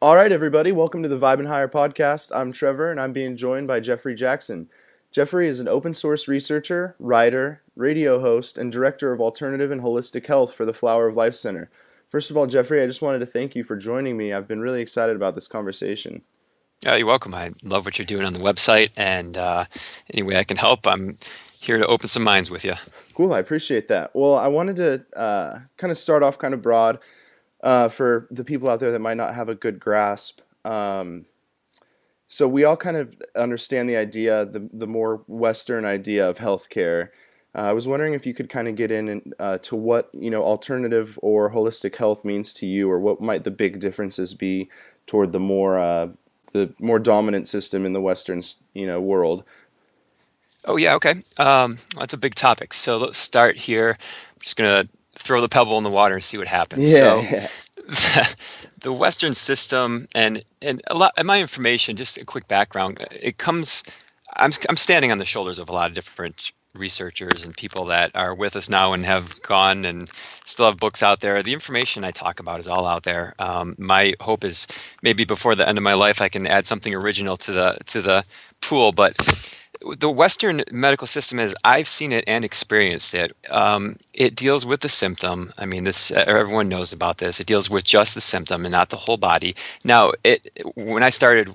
All right, everybody, welcome to the Vibin Higher Podcast. I'm Trevor, and I'm being joined by Jeffery Jaxen. Jeffery is an open source researcher, writer, radio host, and director of alternative and holistic health for the Flower of Life Center. First of all, Jeffery, I just wanted to thank you for joining me. I've been really excited about this conversation. Yeah, you're welcome. I love what you're doing on the website, and any way I can help, I'm here to open some minds with you. Cool, I appreciate that. Well, I wanted to kind of start off kind of broad for the people out there that might not have a good grasp. So we all kind of understand the idea, the more Western idea of healthcare. I was wondering if you could kind of get in and, to what alternative or holistic health means to you, or what might the big differences be toward the more dominant system in the Western world. Oh, yeah, okay. That's a big topic. So let's start here. I'm just going to throw the pebble in the water and see what happens. Yeah, So yeah. the Western system and a lot, and my information, just a quick background, it comes, I'm standing on the shoulders of a lot of different researchers and people that are with us now and have gone and still have books out there. The information I talk about is all out there. My hope is maybe before the end of my life I can add something original to the pool. But the Western medical system, is I've seen it and experienced it. It deals with the symptom. I mean, this everyone knows about this. It deals with just the symptom and not the whole body. Now, when I started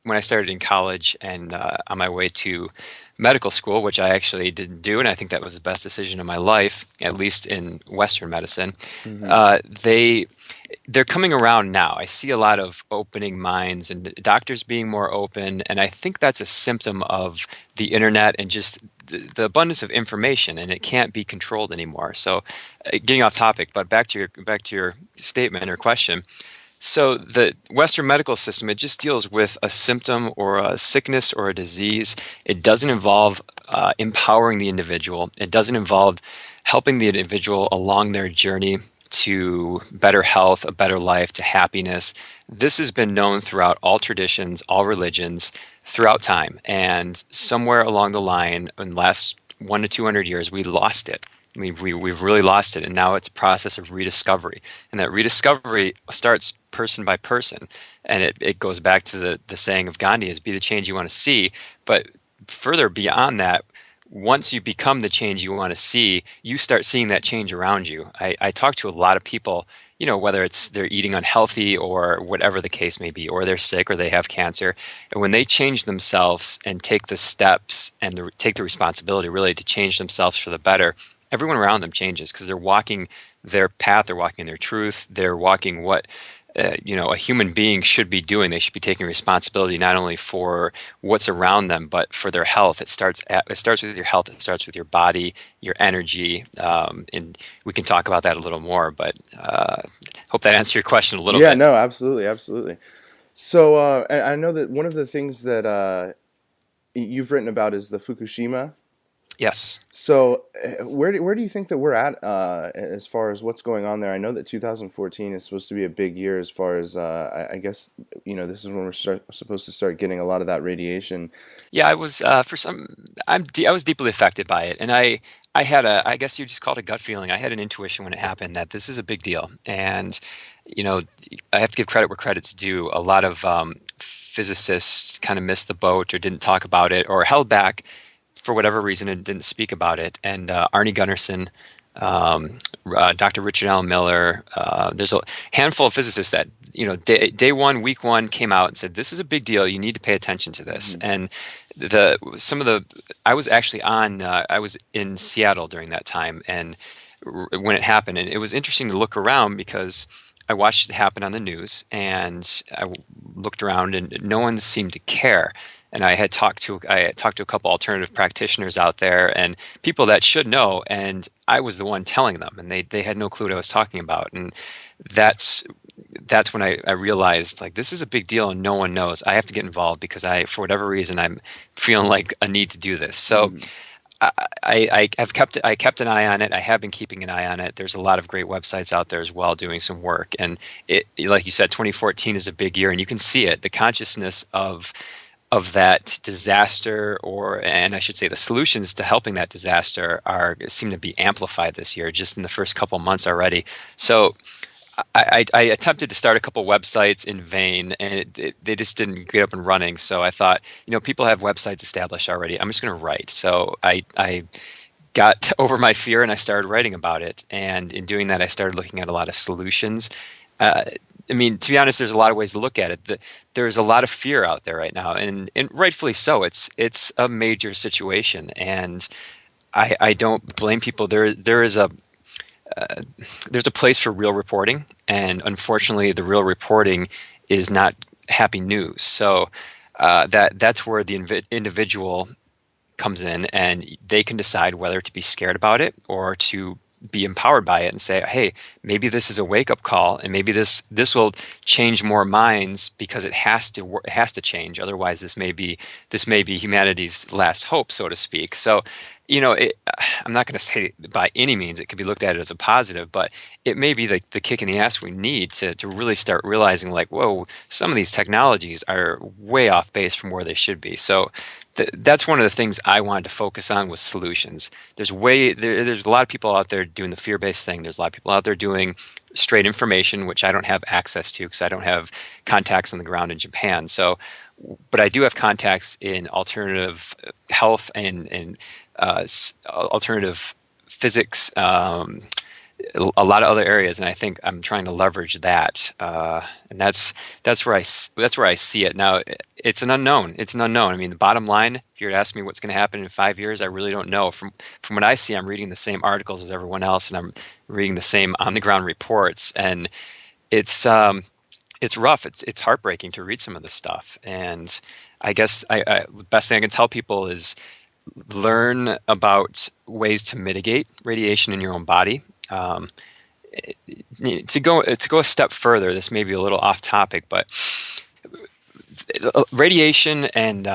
in college and on my way to medical school, which I actually didn't do, and I think that was the best decision of my life, at least in Western medicine. Hmm. They're coming around now. I see a lot of opening minds and doctors being more open, and I think that's a symptom of the internet and just the abundance of information, and it can't be controlled anymore. So, getting off topic, but back to your statement or question. So the Western medical system, it just deals with a symptom or a sickness or a disease. It doesn't involve empowering the individual. It doesn't involve helping the individual along their journey to better health, a better life, to happiness. This has been known throughout all traditions, all religions, throughout time. And somewhere along the line, in the last 1 to 200 years, we lost it. We've really lost it, and now it's a process of rediscovery. And that rediscovery starts person by person. And it goes back to the saying of Gandhi is be the change you want to see. But further beyond that, once you become the change you want to see, you start seeing that change around you. I talk to a lot of people, whether it's they're eating unhealthy or whatever the case may be, or they're sick or they have cancer. And when they change themselves and take the steps and take the responsibility really to change themselves for the better, everyone around them changes because they're walking their path, they're walking their truth, they're walking what a human being should be doing. They should be taking responsibility not only for what's around them, but for their health. It starts with your health. It starts with your body, your energy, and we can talk about that a little more. But hope that answered your question a little Yeah, bit. no, absolutely, absolutely. So I know that one of the things that you've written about is the Fukushima. Yes. So, where do you think that we're at as far as what's going on there? I know that 2014 is supposed to be a big year as far as I guess this is when supposed to start getting a lot of that radiation. Yeah, I was I was deeply affected by it, and I had I guess you just call it a gut feeling. I had an intuition when it happened that this is a big deal, and you know, I have to give credit where credit's due. A lot of physicists kind of missed the boat or didn't talk about it or held back for whatever reason and didn't speak about it. And Arnie Gunnarsson, Dr. Richard Allen Miller, there's a handful of physicists that day one, week one came out and said this is a big deal. You need to pay attention to this. Hmm. And the some of the I was actually on I was in Seattle during that time and when it happened, and it was interesting to look around because I watched it happen on the news, and looked around, and no one seemed to care. And I had talked to a couple alternative practitioners out there, and people that should know, and I was the one telling them, and they had no clue what I was talking about. And that's that's when I realized like this is a big deal and no one knows. I have to get involved because for whatever reason I'm feeling like a need to do this. So Hmm. I kept an eye on it. I have been keeping an eye on it. There's a lot of great websites out there as well doing some work. And like you said, 2014 is a big year, and you can see it. The consciousness of that disaster, and I should say the solutions to helping that disaster, are seem to be amplified this year, just in the first couple months already. So I attempted to start a couple websites in vain, and they just didn't get up and running. So I thought, people have websites established already. I'm just going to write. So I got over my fear and I started writing about it. And in doing that, I started looking at a lot of solutions. Uh, I mean, to be honest, there's a lot of ways to look at it. There's a lot of fear out there right now, and rightfully so. It's a major situation, and I don't blame people. There's a place for real reporting, and unfortunately, the real reporting is not happy news. So that's where the individual comes in, and they can decide whether to be scared about it or to be empowered by it and say, hey, maybe this is a wake-up call, and maybe this will change more minds because it has to change. Otherwise, this may be humanity's last hope, so to speak. So, I'm not going to say by any means it could be looked at as a positive, but it may be the kick in the ass we need to really start realizing, like, whoa, some of these technologies are way off base from where they should be. So that's one of the things I wanted to focus on was solutions. There's a lot of people out there doing the fear-based thing. There's a lot of people out there doing straight information, which I don't have access to because I don't have contacts on the ground in Japan. So, but I do have contacts in alternative health and alternative physics, a lot of other areas, and I think I'm trying to leverage that, and that's where I see it now. It's an unknown. It's an unknown. I mean, the bottom line, if you were to ask me what's going to happen in 5 years, I really don't know. From what I see, I'm reading the same articles as everyone else, and I'm reading the same on the ground reports, and it's rough. It's heartbreaking to read some of this stuff, and I guess the best thing I can tell people is learn about ways to mitigate radiation in your own body. Um, to go a step further, this may be a little off topic, but radiation and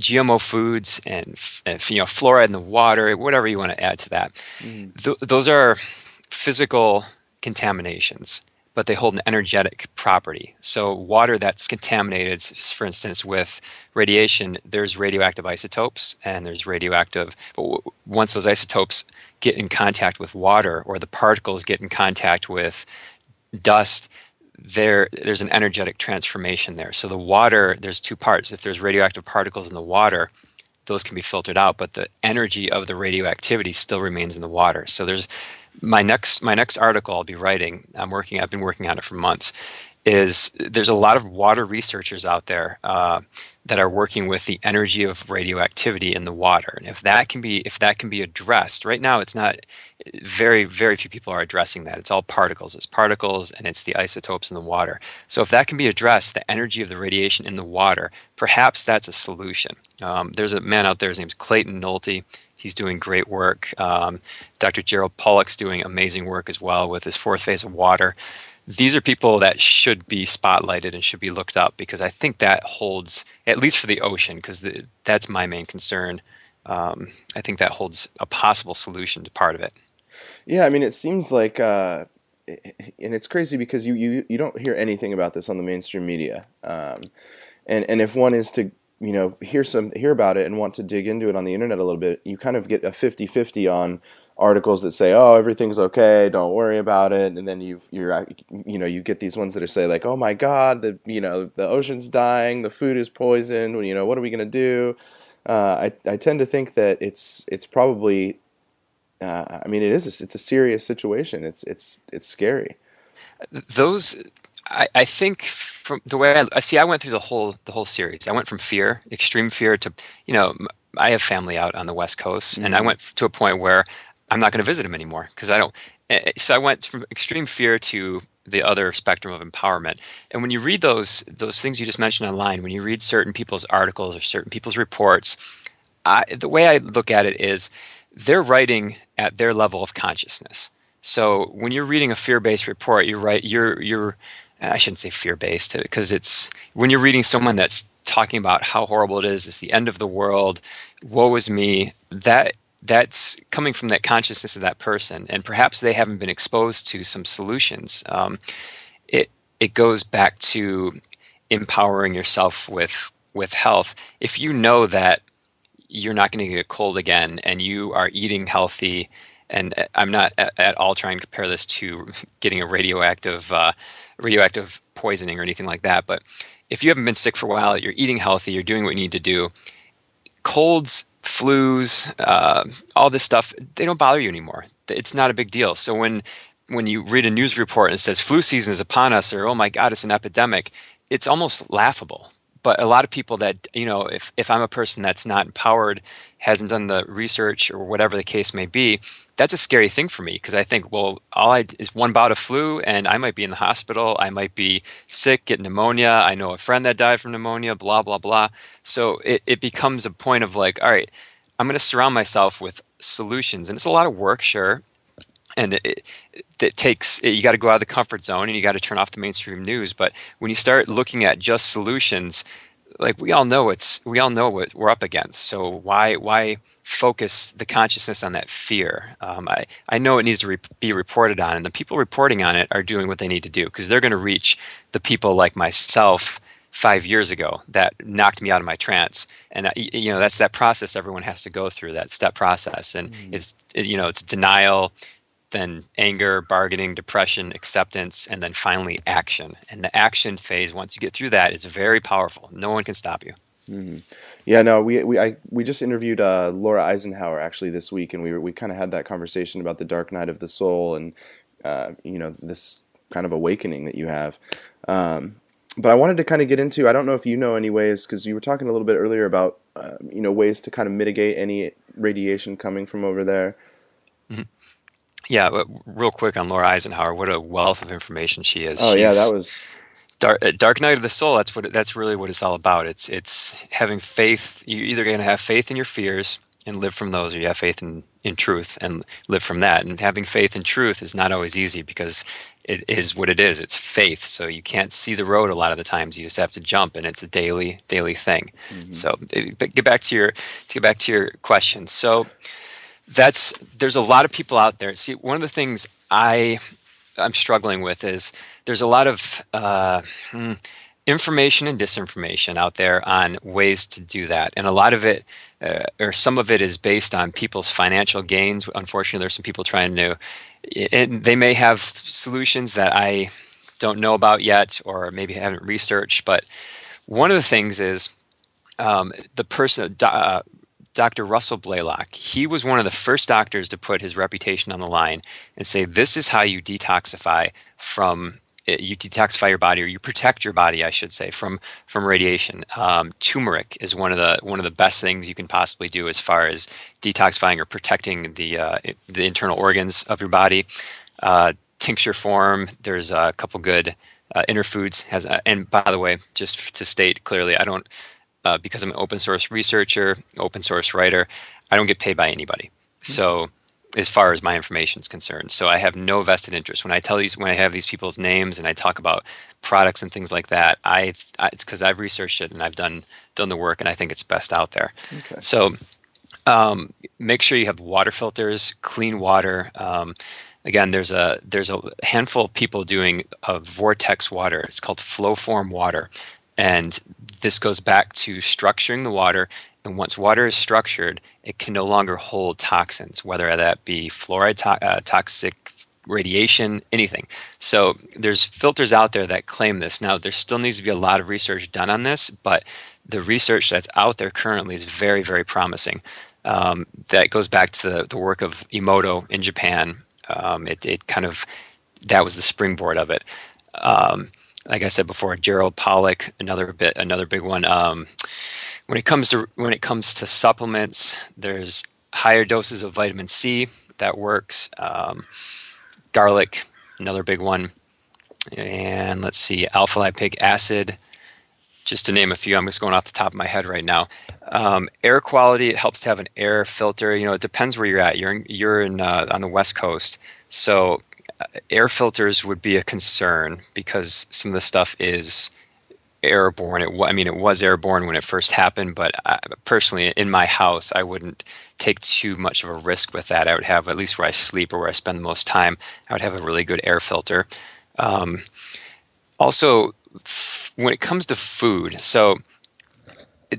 GMO foods and fluoride in the water, whatever you want to add to that, Mm. those are physical contaminations, but they hold an energetic property. So water that's contaminated, for instance, with radiation, there's radioactive isotopes, and there's radioactive. But once those isotopes get in contact with water, or the particles get in contact with dust, there's an energetic transformation there. So the water, there's two parts. If there's radioactive particles in the water, those can be filtered out, but the energy of the radioactivity still remains in the water. So there's my next article I'll be writing. I've been working on it for months. There's a lot of water researchers out there that are working with the energy of radioactivity in the water, and if that can be addressed. Right now, it's not. Very, very few people are addressing that. It's all particles. It's particles, and it's the isotopes in the water. So if that can be addressed, the energy of the radiation in the water, perhaps that's a solution. There's a man out there. His name's Clayton Nolte. He's doing great work. Dr. Gerald Pollack's doing amazing work as well with his fourth phase of water. These are people that should be spotlighted and should be looked up, because I think that holds, at least for the ocean, because that's my main concern. I think that holds a possible solution to part of it. Yeah, I mean, it seems like, and it's crazy because you don't hear anything about this on the mainstream media. And if one is to, hear about it and want to dig into it on the internet a little bit, you kind of get a 50-50 on articles that say, oh, everything's okay, don't worry about it, and then you get these ones that are say, like, oh my God, the ocean's dying, the food is poisoned, what are we gonna do? I tend to think that it's probably, I mean, it's a serious situation. It's scary. Those, I think, from the way I see, I went through the whole series. I went from fear, extreme fear, to, I have family out on the West Coast, and I Mm-hmm. went to a point where I'm not going to visit them anymore because I don't. So I went from extreme fear to the other spectrum of empowerment. And when you read those things you just mentioned online, when you read certain people's articles or certain people's reports, the way I look at it is they're writing at their level of consciousness. So when you're reading a fear-based report, you're right. You're I shouldn't say fear-based, because it's when you're reading someone that's talking about how horrible it is, it's the end of the world, woe is me. That's coming from that consciousness of that person, and perhaps they haven't been exposed to some solutions. It goes back to empowering yourself with health. If you know that you're not going to get a cold again, and you are eating healthy, And I'm not at all trying to compare this to getting a radioactive poisoning or anything like that. But if you haven't been sick for a while, you're eating healthy, you're doing what you need to do, colds, flus, all this stuff, they don't bother you anymore. It's not a big deal. So when you read a news report and it says flu season is upon us, or oh my God, it's an epidemic, it's almost laughable. But a lot of people that, if I'm a person that's not empowered, hasn't done the research or whatever the case may be, that's a scary thing for me, because I think, well, is one bout of flu and I might be in the hospital. I might be sick, get pneumonia. I know a friend that died from pneumonia, blah, blah, blah. So it becomes a point of like, all right, I'm going to surround myself with solutions. And it's a lot of work, sure. And it takes, you got to go out of the comfort zone and you got to turn off the mainstream news. But when you start looking at just solutions, like we all know what we're up against. So why focus the consciousness on that fear? I know it needs to be reported on, and the people reporting on it are doing what they need to do, because they're going to reach the people like myself 5 years ago that knocked me out of my trance. And that's that process everyone has to go through, that step process. And it's denial, then anger, bargaining, depression, acceptance, and then finally action. And the action phase, once you get through that, is very powerful. No one can stop you. Mm-hmm. Yeah, no, we just interviewed Laura Eisenhower actually this week, and we kind of had that conversation about the dark night of the soul, and this kind of awakening that you have. But I wanted to kind of get into, I don't know if you know any ways, because you were talking a little bit earlier about ways to kind of mitigate any radiation coming from over there. Mm-hmm. Yeah, but real quick on Laura Eisenhower, what a wealth of information she is. Oh yeah, that was Dark Night of the Soul. That's really what it's all about. It's having faith. You're either going to have faith in your fears and live from those, or you have faith in truth and live from that. And having faith in truth is not always easy, because it is what it is. It's faith. So you can't see the road a lot of the times. You just have to jump, and it's a daily thing. Mm-hmm. So get back to your question. So there's a lot of people out there. See, one of the things I'm struggling with is there's a lot of information and disinformation out there on ways to do that. And a lot of it, or some of it, is based on people's financial gains. Unfortunately, there's some people trying to, and they may have solutions that I don't know about yet, or maybe haven't researched. But one of the things is the person, Dr. Russell Blaylock, he was one of the first doctors to put his reputation on the line and say, this is how you detoxify your body, or you protect your body, I should say, from radiation. Turmeric is one of the best things you can possibly do as far as detoxifying or protecting the internal organs of your body. Tincture form, there's a couple good Interfoods has, and by the way, just to state clearly, I don't. Because I'm an open source researcher, open source writer, I don't get paid by anybody. So as far as my information is concerned, so I have no vested interest. When I have these people's names and I talk about products and things like that, it's because I've researched it and I've done the work, and I think it's best out there. Okay. So make sure you have water filters, clean water. Again, there's a handful of people doing a vortex water. It's called flow form water. And this goes back to structuring the water. And once water is structured, it can no longer hold toxins, whether that be fluoride, toxic radiation, anything. So there's filters out there that claim this. Now, there still needs to be a lot of research done on this, but the research that's out there currently is very, very promising. That goes back to the work of Emoto in Japan. That was the springboard of it. Like I said before, Gerald Pollack, another big one. When it comes to supplements, there's higher doses of vitamin C that works. Garlic, another big one. And let's see, alpha-lipoic acid, just to name a few. I'm just going off the top of my head right now. Air quality, it helps to have an air filter. It depends where you're at. You're in on the West Coast, so air filters would be a concern, because some of the stuff is airborne. It was airborne when it first happened, but personally, in my house, I wouldn't take too much of a risk with that. I would have, at least where I sleep or where I spend the most time, I would have a really good air filter. Also, when it comes to food, so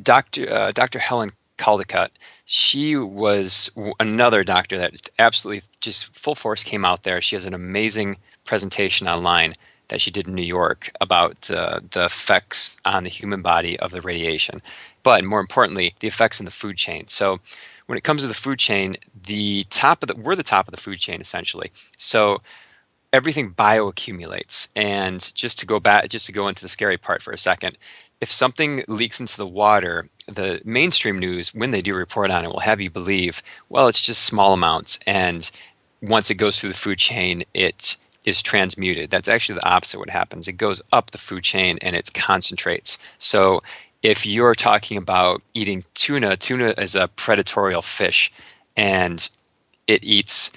Dr. Helen Caldicott, She was another doctor that absolutely just full force came out there. She has an amazing presentation online that she did in New York about the effects on the human body of the radiation, but more importantly, the effects in the food chain. So when it comes to the food chain, we're the top of the food chain essentially. So everything bioaccumulates. And just to go into the scary part for a second, if something leaks into the water, the mainstream news, when they do report on it, will have you believe, well, it's just small amounts. And once it goes through the food chain, it is transmuted. That's actually the opposite what happens. It goes up the food chain and it concentrates. So if you're talking about eating tuna is a predatorial fish, and it eats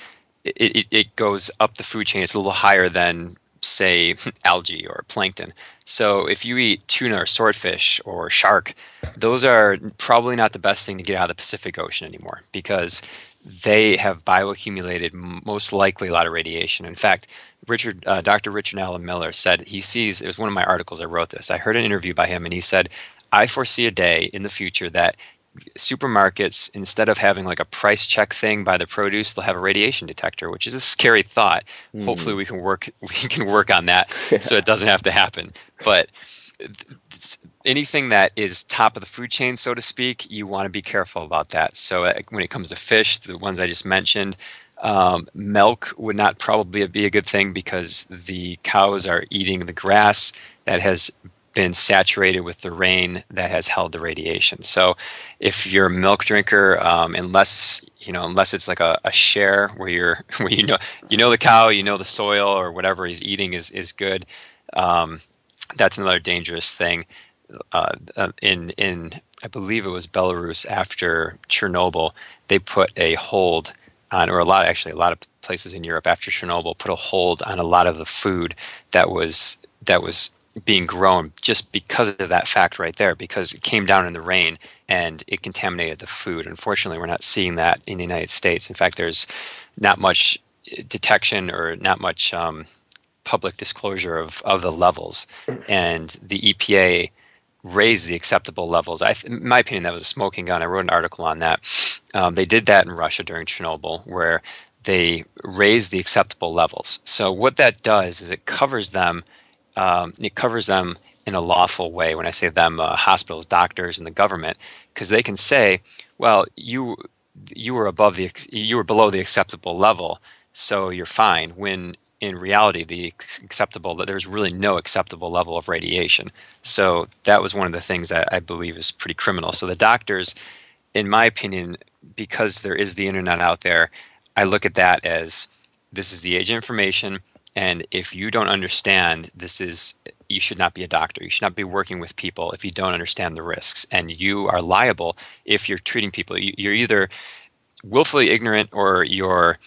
it goes up the food chain. It's a little higher than, say, algae or plankton. So if you eat tuna or swordfish or shark, those are probably not the best thing to get out of the Pacific Ocean anymore, because they have bioaccumulated most likely a lot of radiation. In fact, Dr. Richard Allen Miller said he sees, it was one of my articles I wrote this. I heard an interview by him and he said, I foresee a day in the future that supermarkets, instead of having like a price check thing by the produce, they'll have a radiation detector, which is a scary thought. Hopefully Hmm. we can work on that so it doesn't have to happen. But anything that is top of the food chain, so to speak, you want to be careful about that. So when it comes to fish, the ones I just mentioned, milk would not probably be a good thing because the cows are eating the grass that has been saturated with the rain that has held the radiation. So if you're a milk drinker, unless it's like a share where you're where the cow, the soil or whatever he's eating is good, that's another dangerous thing. In I believe it was Belarus after Chernobyl, they put a hold on, or a lot of places in Europe after Chernobyl put a hold on a lot of the food that was being grown just because of that fact right there, because it came down in the rain and it contaminated the food. Unfortunately, we're not seeing that in the United States. In fact, there's not much detection or not much public disclosure of the levels, and the EPA raised the acceptable levels. In my opinion, that was a smoking gun. I wrote an article on that. They did that in Russia during Chernobyl, where they raised the acceptable levels. So what that does is it covers them. It covers them in a lawful way. When I say them, hospitals, doctors, and the government, because they can say, "Well, you were you were below the acceptable level, so you're fine." When in reality, there's really no acceptable level of radiation. So that was one of the things that I believe is pretty criminal. So the doctors, in my opinion, because there is the internet out there, I look at that as this is the age of information. And if you don't understand, you should not be a doctor. You should not be working with people if you don't understand the risks. And you are liable if you're treating people. You're either willfully ignorant or you're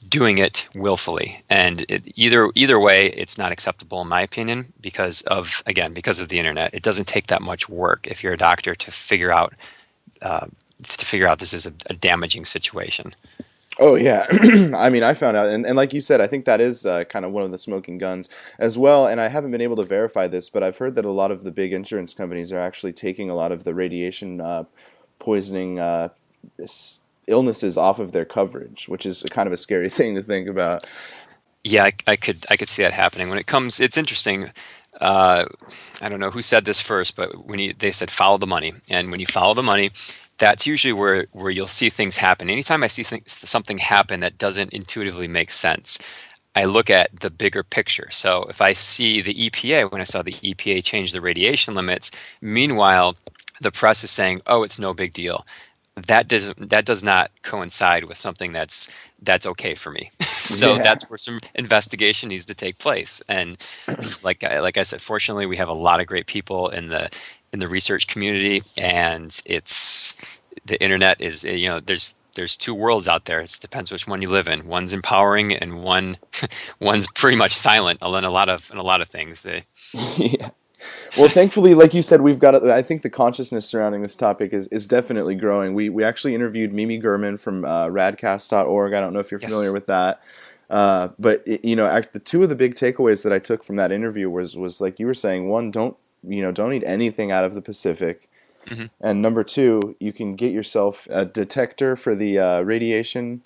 doing it willfully. And either way, it's not acceptable in my opinion because of the internet. It doesn't take that much work if you're a doctor uh, to figure out this is a damaging situation. Oh yeah, I mean, I found out, and like you said, I think that is kind of one of the smoking guns as well. And I haven't been able to verify this, but I've heard that a lot of the big insurance companies are actually taking a lot of the radiation poisoning illnesses off of their coverage, which is kind of a scary thing to think about. Yeah, I could see that happening. It's interesting. Uh, I don't know who said this first, but they said follow the money, and when you follow the money, that's usually where you'll see things happen. Anytime I see something happen that doesn't intuitively make sense, I look at the bigger picture. So if I see the EPA, when I saw the EPA change the radiation limits, meanwhile the press is saying, "Oh, it's no big deal." That does not coincide with something that's okay for me. So Yeah. that's where some investigation needs to take place. And like I said, fortunately, we have a lot of great people in the research community, and it's the internet is there's two worlds out there. It depends which one you live in. One's empowering, and one's pretty much silent. In a lot of things. Yeah. Well, thankfully, like you said, we've got. I think the consciousness surrounding this topic is definitely growing. We actually interviewed Mimi Gurman from radcast.org. I don't know if you're familiar Yes. with that, but the two of the big takeaways that I took from that interview was like you were saying. One, don't eat anything out of the Pacific. Hmm. And number two, you can get yourself a detector for the radiation.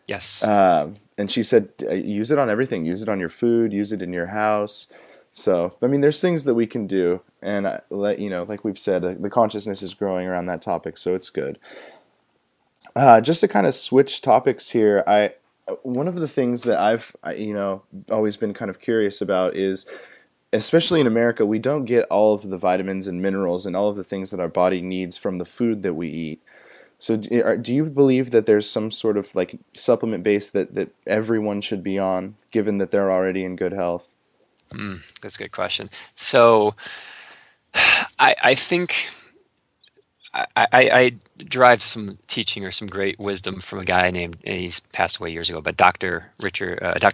Yes. And she said, use it on everything. Use it on your food. Use it in your house. So, I mean, there's things that we can do. And like we've said, the consciousness is growing around that topic, so it's good. Just to kind of switch topics here, I one of the things that always been kind of curious about is, especially in America, we don't get all of the vitamins and minerals and all of the things that our body needs from the food that we eat. So do you believe that there's some sort of like supplement base that everyone should be on, given that they're already in good health? That's a good question. So I think I derived some teaching or some great wisdom from a guy named, and he's passed away years ago, but Dr.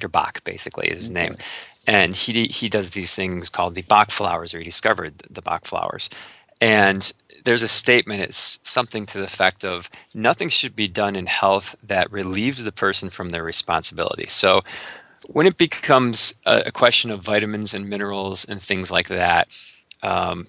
Bach basically is his name. Okay. And he does these things called the Bach flowers, or he discovered the Bach flowers. And there's a statement, it's something to the effect of nothing should be done in health that relieves the person from their responsibility. So when it becomes a question of vitamins and minerals and things like that, um,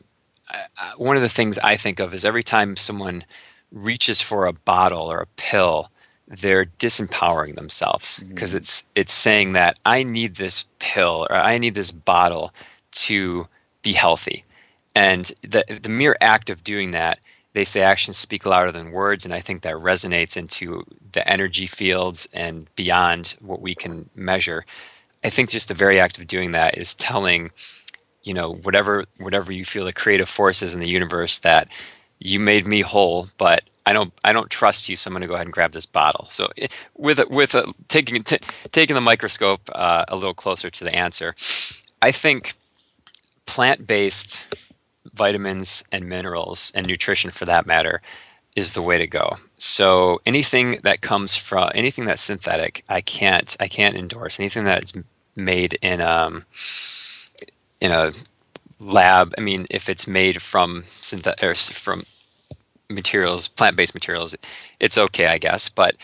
one of the things I think of is every time someone reaches for a bottle or a pill, they're disempowering themselves because Hmm. it's saying that I need this pill or I need this bottle to be healthy. And the mere act of doing that, they say actions speak louder than words, and I think that resonates into the energy fields and beyond what we can measure. I think just the very act of doing that is telling, whatever you feel the creative forces in the universe, that you made me whole, but I don't trust you, so I'm going to go ahead and grab this bottle. So taking the microscope a little closer to the answer, I think plant-based vitamins and minerals and nutrition for that matter is the way to go. So anything that's synthetic, I can't endorse. Anything that's made in a lab. I mean, if it's made from from materials, plant-based materials, it's okay, I guess. But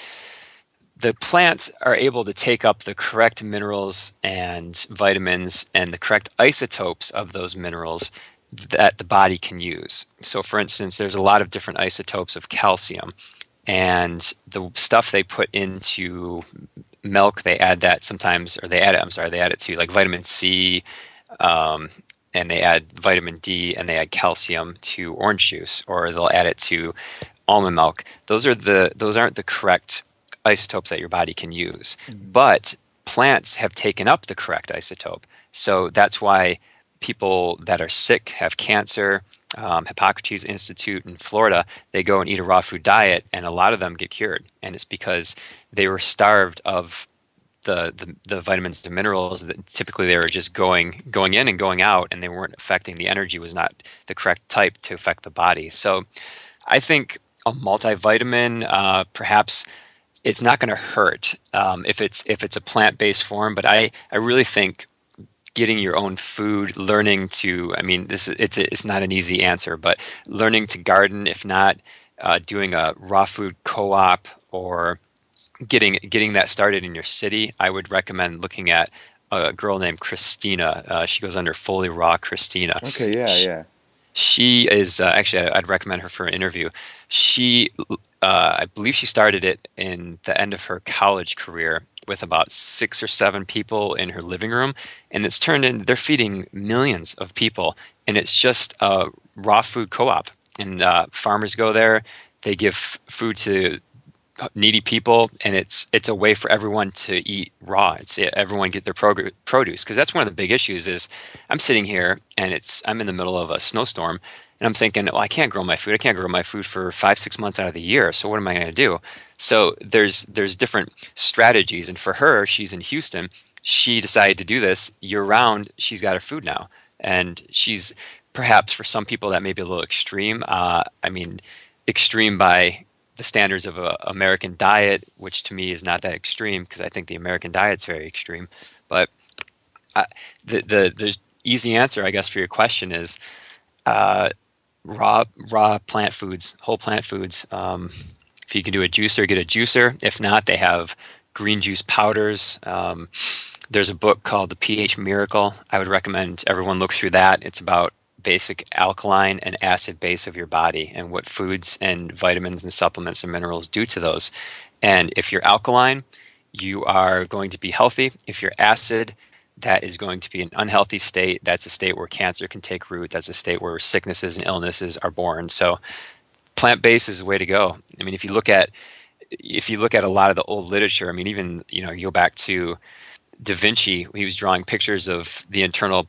the plants are able to take up the correct minerals and vitamins and the correct isotopes of those minerals that the body can use. So, for instance, there's a lot of different isotopes of calcium, and the stuff they put into milk, they add that sometimes, or they add it. I'm sorry, they add it to like vitamin C, um, and they add vitamin D, and they add calcium to orange juice, or they'll add it to almond milk. Those aren't the correct isotopes that your body can use. Hmm. But plants have taken up the correct isotope. So that's why people that are sick, have cancer, Hippocrates Institute in Florida, they go and eat a raw food diet, and a lot of them get cured. And it's because they were starved of the vitamins and minerals that typically they were just going in and going out, and they weren't affecting, the energy was not the correct type to affect the body. So I think a multivitamin, perhaps it's not going to hurt if it's a plant-based form, but I really think getting your own food, learning to, I mean, it's not an easy answer, but learning to garden, if not doing a raw food co-op, or getting that started in your city, I would recommend looking at a girl named Christina. She goes under Fully Raw Christina. Okay, yeah, She, yeah. she is actually, I'd recommend her for an interview. She, I believe she started it in the end of her college career with about 6 or 7 people in her living room, and it's turned in. They're feeding millions of people, and it's just a raw food co-op. And farmers go there. They give food to needy people, and it's a way for everyone to eat raw. It's everyone get their produce, because that's one of the big issues. Is I'm sitting here and I'm in the middle of a snowstorm, and I'm thinking, well, I can't grow my food. I can't grow my food for 5 6 months out of the year. So what am I going to do? So there's different strategies, and for her, she's in Houston. She decided to do this year round. She's got her food now, and she's, perhaps for some people that may be a little extreme. I mean, extreme by the standards of a American diet, which to me is not that extreme, because I think the American diet's very extreme. But I, the easy answer, I guess, for your question is uh, raw plant foods, whole plant foods. If you can do a juicer, get a juicer. If not, they have green juice powders. There's a book called The pH Miracle. I would recommend everyone look through that. It's about basic alkaline and acid base of your body and what foods and vitamins and supplements and minerals do to those. And if you're alkaline, you are going to be healthy. If you're acid, that is going to be an unhealthy state. That's a state where cancer can take root. That's a state where sicknesses and illnesses are born. So plant-based is the way to go. I mean, if you look at a lot of the old literature, I mean, even, you go back to Da Vinci, he was drawing pictures of the internal,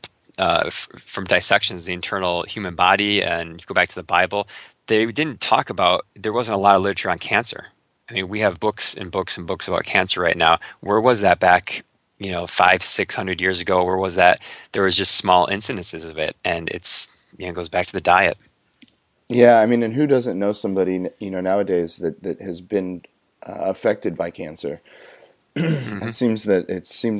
from dissections, the internal human body, and you go back to the Bible, they didn't talk about, there wasn't a lot of literature on cancer. I mean, we have books and books and books about cancer right now. Where was that back, 500-600 years ago? Where was that? There was just small incidences of it, and it goes back to the diet. Yeah, I mean, and who doesn't know somebody, nowadays that has been affected by cancer? Hmm. It seems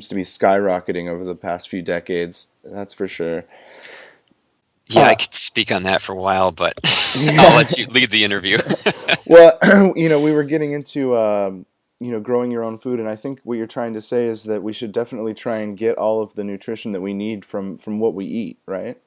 to be skyrocketing over the past few decades. That's for sure. Yeah, I Uh, could speak on that for a while, but I'll yeah. let you lead the interview. Well, we were getting into growing your own food, and I think what you're trying to say is that we should definitely try and get all of the nutrition that we need from what we eat, right?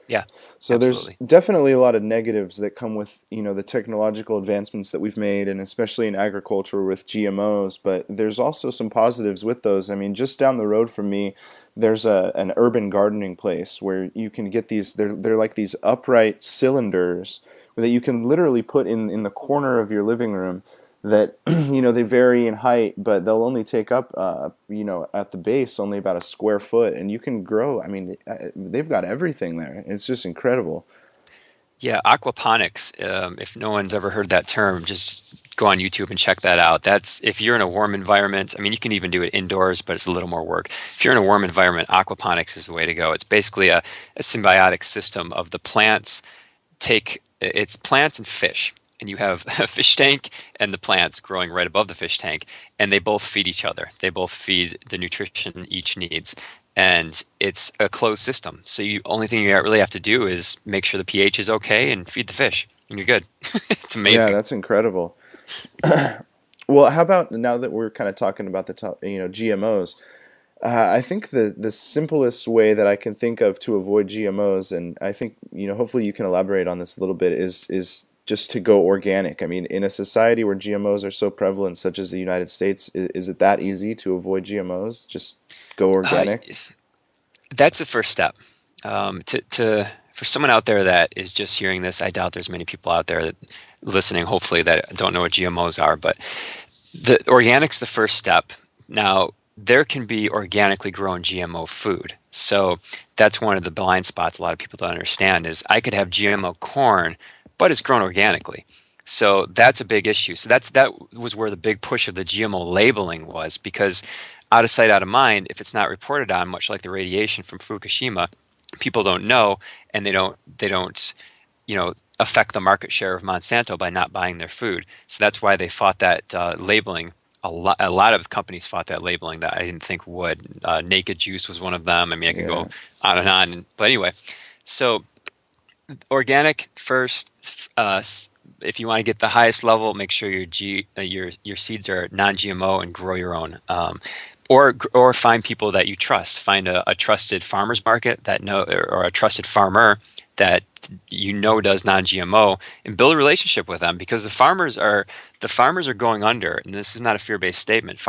Yeah, So there's absolutely. definitely a lot of negatives that come with, the technological advancements that we've made, and especially in agriculture with GMOs, but there's also some positives with those. I mean, just down the road from me, there's an urban gardening place where you can get they're like these upright cylinders that you can literally put in the corner of your living room that they vary in height, but they'll only take up at the base only about a square foot, and you can grow. I mean, they've got everything there. It's just incredible. Yeah, aquaponics. If no one's ever heard that term, just go on YouTube and check that out. That's if you're in a warm environment. I mean, you can even do it indoors, but it's a little more work. If you're in a warm environment, aquaponics is the way to go. It's basically a symbiotic system of the plants. It's plants and fish, and you have a fish tank and the plants growing right above the fish tank, and they both feed each other. They both feed the nutrition each needs, and it's a closed system. So you only thing you really have to do is make sure the pH is okay and feed the fish, and you're good. It's Yeah, amazing. that's incredible. Well, how about now that we're kind of talking about GMOs? I think the simplest way that I can think of to avoid GMOs, and I think hopefully you can elaborate on this a little bit, is just to go organic. I mean, in a society where GMOs are so prevalent, such as the United States, is it that easy to avoid GMOs? Just go Uh, organic. that's the first step. For someone out there that is just hearing this, I doubt there's many people out there that listening, hopefully, that don't know what GMOs are, but the organic's the first step. Now, there can be organically grown GMO food. So that's one of the blind spots a lot of people don't understand is I could have GMO corn, but it's grown organically. So that's a big issue. So that was where the big push of the GMO labeling was because out of sight, out of mind, if it's not reported on, much like the radiation from Fukushima, people don't know and they don't affect the market share of Monsanto by not buying their food. So that's why they fought that labeling. A lot of companies fought that labeling that I didn't think would. Naked Juice was one of them. I mean, I could Yeah. go on and on. But anyway, so organic first. If you want to get the highest level, make sure your seeds are non-GMO and grow your own. Or find people that you trust. Find a trusted farmers market that know, or a trusted farmer that does non-GMO, and build a relationship with them because the farmers are going under, and this is not a fear-based statement.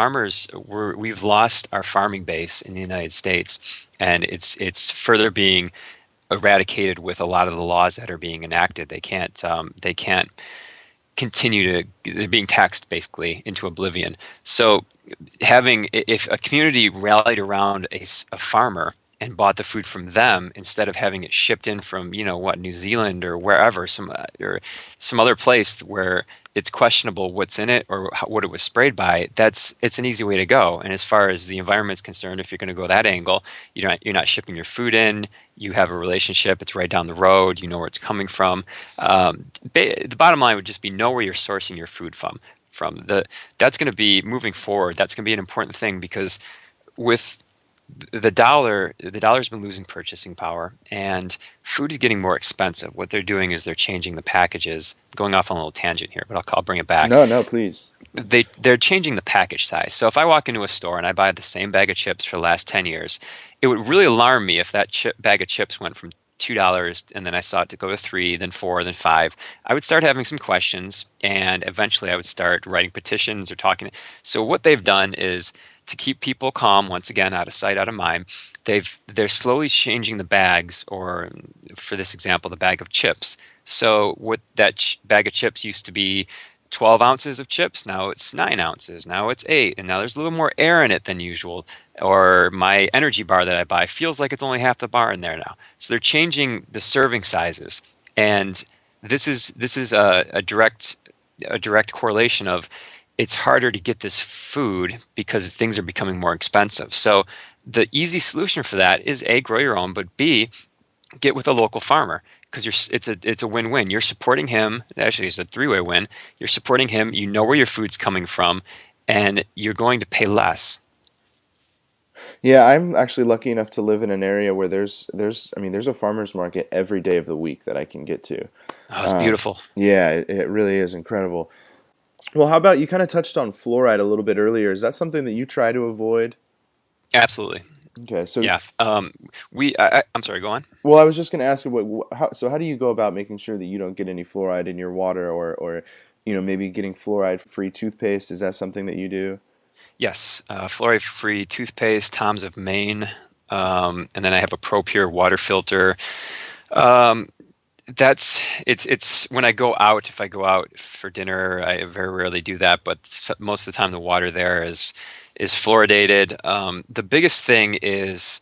We've lost our farming base in the United States, and it's further being eradicated with a lot of the laws that are being enacted. They can't continue to they're being taxed basically into oblivion. So if a community rallied around a farmer and bought the food from them instead of having it shipped in from New Zealand or wherever some other place where it's questionable what's in it or what it was sprayed by, it's an easy way to go. And as far as the environment's concerned, if you're going to go that angle, you're not shipping your food in. You have a relationship. It's right down the road. You know where it's coming from. The bottom line would just be know where you're sourcing your food from. That's going to be moving forward. That's going to be an important thing because with the dollar's been losing purchasing power, and food is getting more expensive. What they're doing is they're changing the packages. Going off on a little tangent here, but I'll bring it back. No, no, please. They're changing the package size. So if I walk into a store and I buy the same bag of chips for the last 10 years, it would really alarm me if that bag of chips went from $2, and then I saw it to go to 3, then 4, then 5, I would start having some questions, and eventually I would start writing petitions or talking. So what they've done is to keep people calm, once again, out of sight, out of mind. They're slowly changing the bags, or for this example, the bag of chips. So what that bag of chips used to be 12 ounces of chips, now it's 9 ounces, now it's 8, and now there's a little more air in it than usual. Or my energy bar that I buy feels like it's only half the bar in there now. So they're changing the serving sizes, and this is a direct correlation of it's harder to get this food because things are becoming more expensive. So the easy solution for that is A, grow your own, but B, get with a local farmer, because it's a win-win. You're supporting him. Actually, it's a three-way win. You're supporting him. You know where your food's coming from, and you're going to pay less. Yeah, I'm actually lucky enough to live in an area where there's a farmer's market every day of the week that I can get to. Oh, it's beautiful. Yeah, it really is incredible. Well, how about you kind of touched on fluoride a little bit earlier. Is that something that you try to avoid? Absolutely. Okay, so Yeah. I'm sorry. Go on. well, I was just going to ask you how do you go about making sure that you don't get any fluoride in your water or maybe getting fluoride-free toothpaste? Is that something that you do? Yes. Fluoride-free toothpaste, Tom's of Maine, and then I have a Pro Pure water filter. Um, it's when I go out. If I go out for dinner, I very rarely do that, but most of the time the water there is fluoridated. The biggest thing is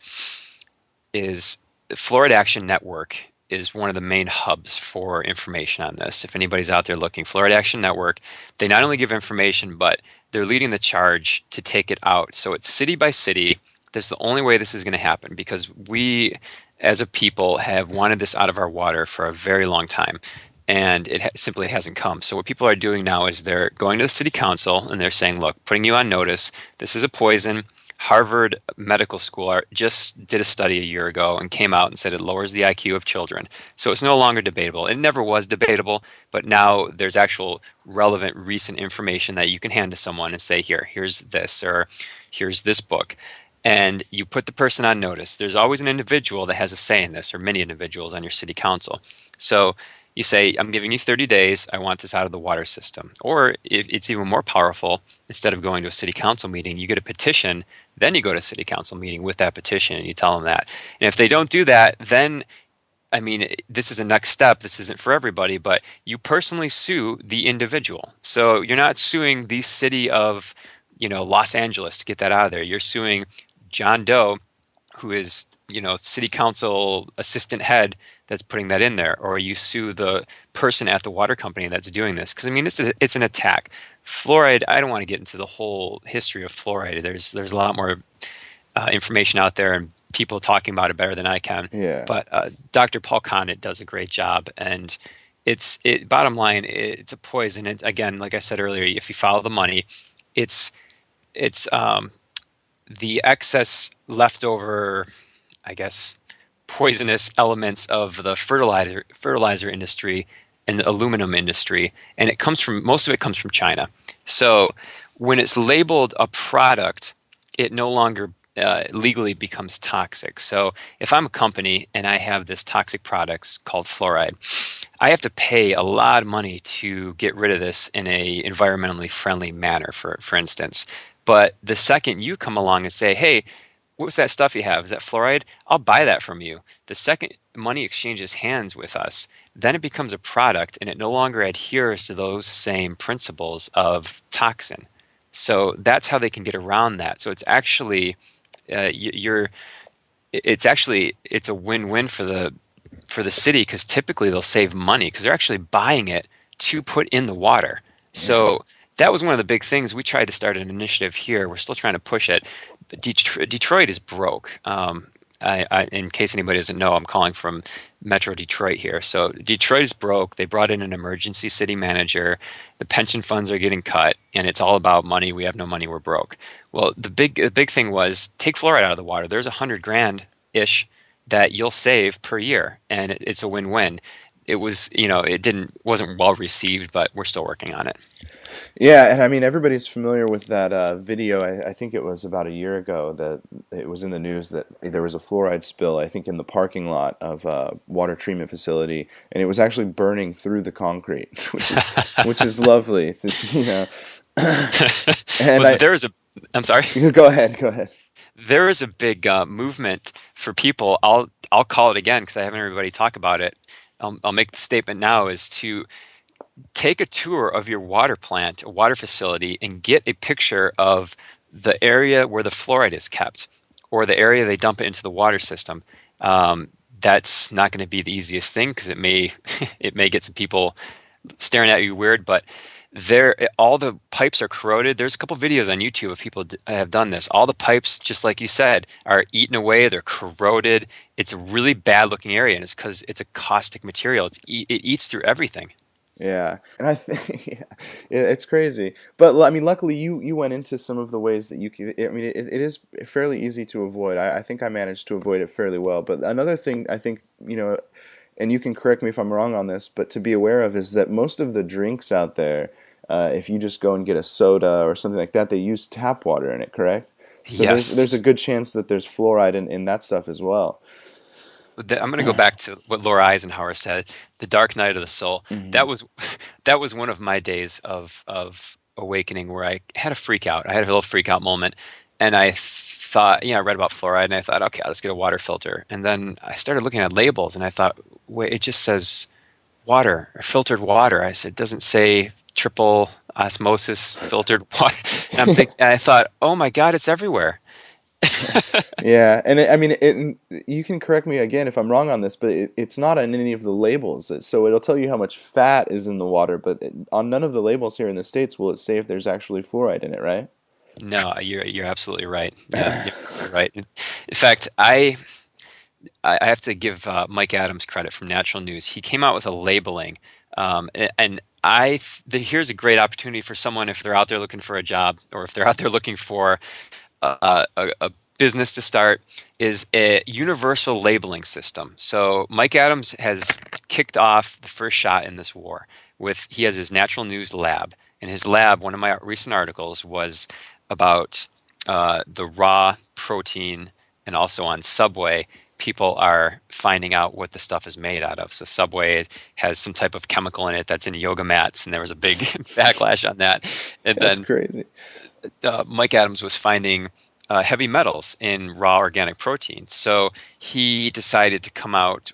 Fluoride Action Network is one of the main hubs for information on this. If anybody's out there looking, Fluoride Action Network, they not only give information, but they're leading the charge to take it out. So it's city by city. This is the only way this is going to happen, because we, as a people, have wanted this out of our water for a very long time, and it simply hasn't come. So what people are doing now is they're going to the city council and they're saying, look, putting you on notice, this is a poison. Harvard Medical School just did a study a year ago and came out and said it lowers the IQ of children. So it's no longer debatable. It never was debatable, but now there's actual relevant recent information that you can hand to someone and say, here's this, or here's this book. And you put the person on notice. There's always an individual that has a say in this, or many individuals on your city council. So you say, I'm giving you 30 days. I want this out of the water system. Or if it's even more powerful, instead of going to a city council meeting, you get a petition. Then you go to a city council meeting with that petition and you tell them that. And if they don't do that, then, I mean, this is a next step. This isn't for everybody, but you personally sue the individual. So you're not suing the city of, Los Angeles to get that out of there. You're suing John Doe, who is, city council assistant head that's putting that in there, or you sue the person at the water company that's doing this. Because I mean, it's an attack. Fluoride. I don't want to get into the whole history of fluoride. There's a lot more information out there, and people talking about it better than I can. Yeah. But Dr. Paul Condit does a great job, and bottom line, it's a poison. And again, like I said earlier, if you follow the money, it's the excess leftover, I guess, poisonous elements of the fertilizer industry and the aluminum industry, and most of it comes from China. So when it's labeled a product, it no longer legally becomes toxic. So if I'm a company and I have this toxic product called fluoride, I have to pay a lot of money to get rid of this in a environmentally friendly manner, for instance. But the second you come along and say, hey, what was that stuff you have? Is that fluoride? I'll buy that from you. The second money exchanges hands with us, then it becomes a product and it no longer adheres to those same principles of toxin. So that's how they can get around that. So it's actually it's a win-win for the city, because typically they'll save money because they're actually buying it to put in the water. So that was one of the big things. We tried to start an initiative here. We're still trying to push it. But Detroit is broke. In case anybody doesn't know, I'm calling from Metro Detroit here. So Detroit is broke. They brought in an emergency city manager. The pension funds are getting cut, and it's all about money. We have no money. We're broke. Well, the big thing was take fluoride out of the water. There's $100 grand ish that you'll save per year, and it's a win-win. It was, wasn't well received, but we're still working on it. Yeah, and I mean everybody's familiar with that video. I think it was about a year ago that it was in the news that there was a fluoride spill. I think in the parking lot of a water treatment facility, and it was actually burning through the concrete, which is lovely. And Well, I'm sorry. go ahead, go ahead. There is a big movement for people. I'll call it again because I haven't heard everybody talk about it. I'll make the statement now is to take a tour of your water plant, a water facility, and get a picture of the area where the fluoride is kept or the area they dump it into the water system. That's not going to be the easiest thing because it may it may get some people staring at you weird, but there all the pipes are corroded. There's a couple videos on YouTube of people have done this. All the pipes, just like you said, are eaten away. They're corroded. It's a really bad looking area, and it's because it's a caustic material. It eats through everything. Yeah, and I think it's crazy. But I mean, luckily you went into some of the ways that you can. I mean, it is fairly easy to avoid. I think I managed to avoid it fairly well. But another thing I think, and you can correct me if I'm wrong on this, but to be aware of is that most of the drinks out there, if you just go and get a soda or something like that, they use tap water in it, correct? So there's a Yes. good chance that there's fluoride in that stuff as well. I'm going to go back to what Laura Eisenhower said, "The dark night of the soul." Hmm. That was that was one of my days of awakening where I had a freak out. I had a little freak out moment, and I thought, I read about fluoride, and I thought, okay, I'll just get a water filter. And then I started looking at labels, and I thought, wait, it just says water or filtered water. I said, it doesn't say triple osmosis filtered water. And I thought, oh my God, it's everywhere. Yeah, and I mean, you can correct me again if I'm wrong on this, but it's not on any of the labels. So it'll tell you how much fat is in the water, but on none of the labels here in the States will it say if there's actually fluoride in it, right? No, you're absolutely right. Yeah, you're right. In fact, I have to give Mike Adams credit from Natural News. He came out with a labeling, and here's a great opportunity for someone if they're out there looking for a job or if they're out there looking for a business to start is a universal labeling system. So Mike Adams has kicked off the first shot in this war he has his Natural News lab. In his lab, one of my recent articles was about the raw protein, and also on Subway, people are finding out what the stuff is made out of. So Subway has some type of chemical in it that's in yoga mats, and there was a big backlash on that. And That's then crazy. Mike Adams was finding heavy metals in raw organic protein. So he decided to come out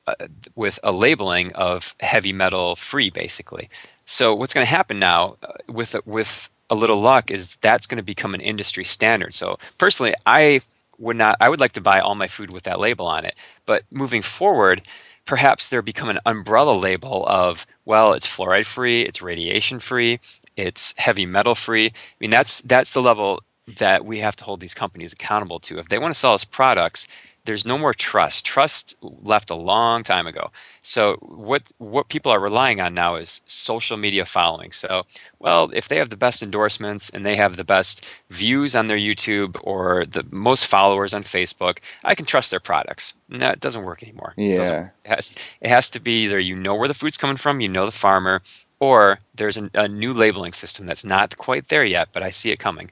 uh, with a labeling of heavy metal free, basically. So what's going to happen now with a little luck is that's going to become an industry standard. So personally, I would like to buy all my food with that label on it. But moving forward, perhaps there become an umbrella label of, well, it's fluoride free, it's radiation free, it's heavy metal free. I mean, that's the level that we have to hold these companies accountable to. If they want to sell us products, there's no more trust. Trust left a long time ago. So what people are relying on now is social media following. So, well, if they have the best endorsements and they have the best views on their YouTube or the most followers on Facebook, I can trust their products. No, it doesn't work anymore. It doesn't. Yeah. It has to be either you know where the food's coming from, you know the farmer, or there's a new labeling system that's not quite there yet, but I see it coming.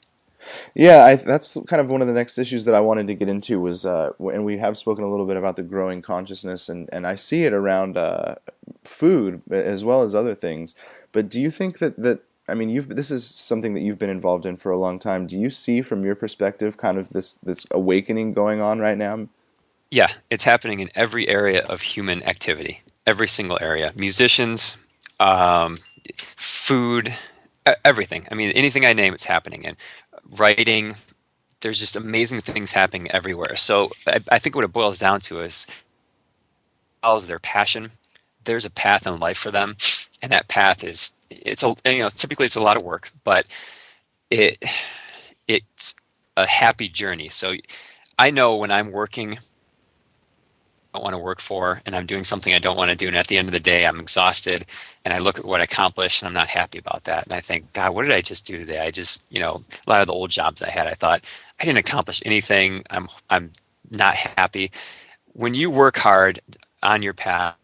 Yeah, that's kind of one of the next issues that I wanted to get into was, and we have spoken a little bit about the growing consciousness, and I see it around food as well as other things. But do you think that I mean, this is something that you've been involved in for a long time. Do you see from your perspective kind of this awakening going on right now? Yeah, it's happening in every area of human activity, every single area. Musicians, um, food, everything. I mean, anything I name, it's happening in. Writing, there's just amazing things happening everywhere. So I think what it boils down to is follows their passion. There's a path in life for them, and that path is typically it's a lot of work, but it it's a happy journey. So I know when I'm working don't want to work for and I'm doing something I don't want to do, and at the end of the day I'm exhausted and I look at what I accomplished and I'm not happy about that, and I think, God, what did I just do today? I just a lot of the old jobs I had, I thought I didn't accomplish anything. I'm not happy. When you work hard on your path,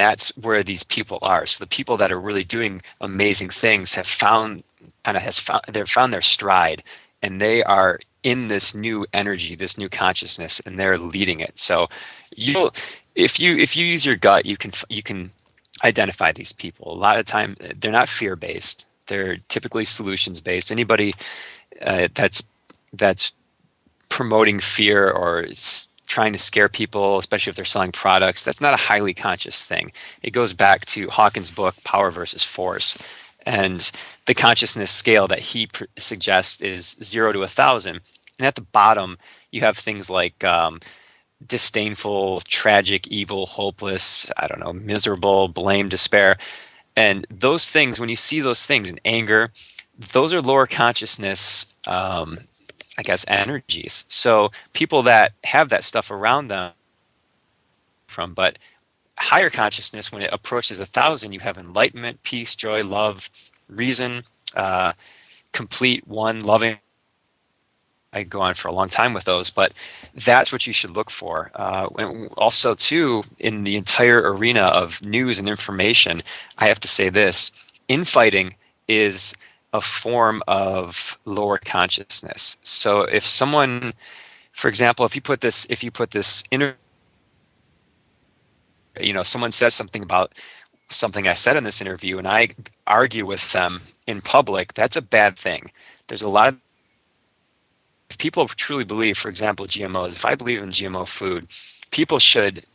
That's where these people are. So the people that are really doing amazing things have found they've found their stride, and they are in this new energy, this new consciousness, and they're leading it. So you'll if you use your gut, you can identify these people. A lot of time they're not fear based. They're typically solutions based. Anybody that's promoting fear or trying to scare people, especially if they're selling products, that's not a highly conscious thing. It goes back to Hawkins' book, Power versus Force. And the consciousness scale that he suggests is 0 to 1,000. And at the bottom, you have things like disdainful, tragic, evil, hopeless, I don't know, miserable, blame, despair. And those things, when you see those things in anger, those are lower consciousness I guess, energies. So people that have that stuff around them but higher consciousness, when it approaches 1,000, you have enlightenment, peace, joy, love, reason, complete, one, loving. I go on for a long time with those, but that's what you should look for. And also, too, in the entire arena of news and information, I have to say this: infighting is a form of lower consciousness. So if someone, for example, if you put this someone says something about something I said in this interview and I argue with them in public, that's a bad thing. There's a lot of, if people truly believe, for example, GMOs, if I believe in GMO food, people should,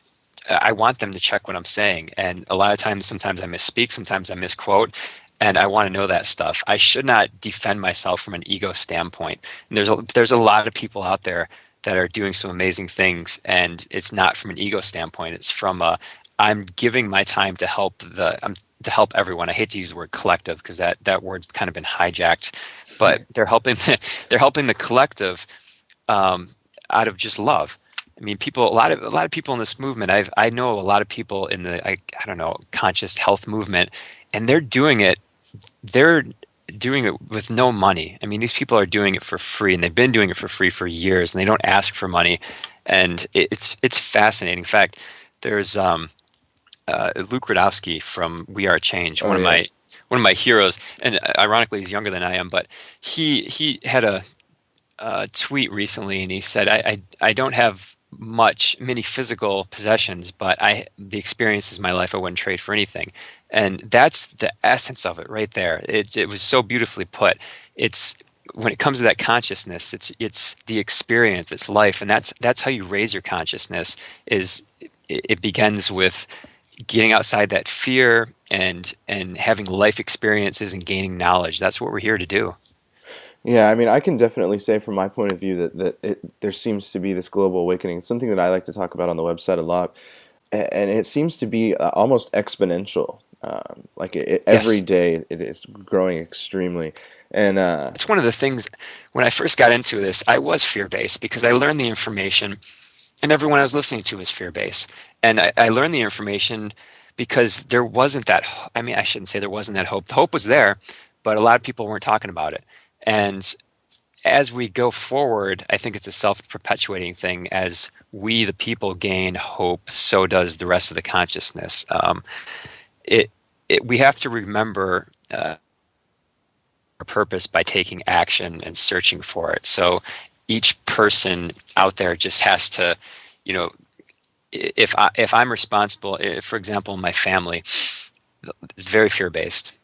I want them to check what I'm saying. And a lot of times, sometimes I misspeak, sometimes I misquote. And I want to know that stuff. I should not defend myself from an ego standpoint. And there's a lot of people out there that are doing some amazing things, and it's not from an ego standpoint. It's from I'm giving my time to help everyone. I hate to use the word collective because that word's kind of been hijacked, but they're helping the collective out of just love. I mean, a lot of people in this movement. I know a lot of people in the I don't know, conscious health movement, and they're doing it with no money. I mean, these people are doing it for free, and they've been doing it for free for years, and they don't ask for money. And it's fascinating. In fact, there's Luke Rudowski from We Are Change, one of my heroes, and ironically, he's younger than I am. But he had a tweet recently, and he said, "I don't have many physical possessions, but the experiences in my life I wouldn't trade for anything." And that's the essence of it right there. It was so beautifully put. It's when it comes to that consciousness, it's the experience, it's life, and that's how you raise your consciousness. It begins with getting outside that fear and having life experiences and gaining knowledge. That's what we're here to do. Yeah, I mean, I can definitely say from my point of view that there seems to be this global awakening. It's something that I like to talk about on the website a lot, and it seems to be almost exponential. Every Yes. day it is growing extremely, and It's one of the things when I first got into this, I was fear based because I learned the information, and everyone I was listening to was fear based. And I learned the information because there wasn't that, I mean, I shouldn't say there wasn't that hope. The hope was there, but a lot of people weren't talking about it. And as we go forward, I think it's a self-perpetuating thing. As we, the people, gain hope, so does the rest of the consciousness. We have to remember our purpose by taking action and searching for it. So each person out there just has to, you know, if I'm responsible, for example, my family, very fear-based.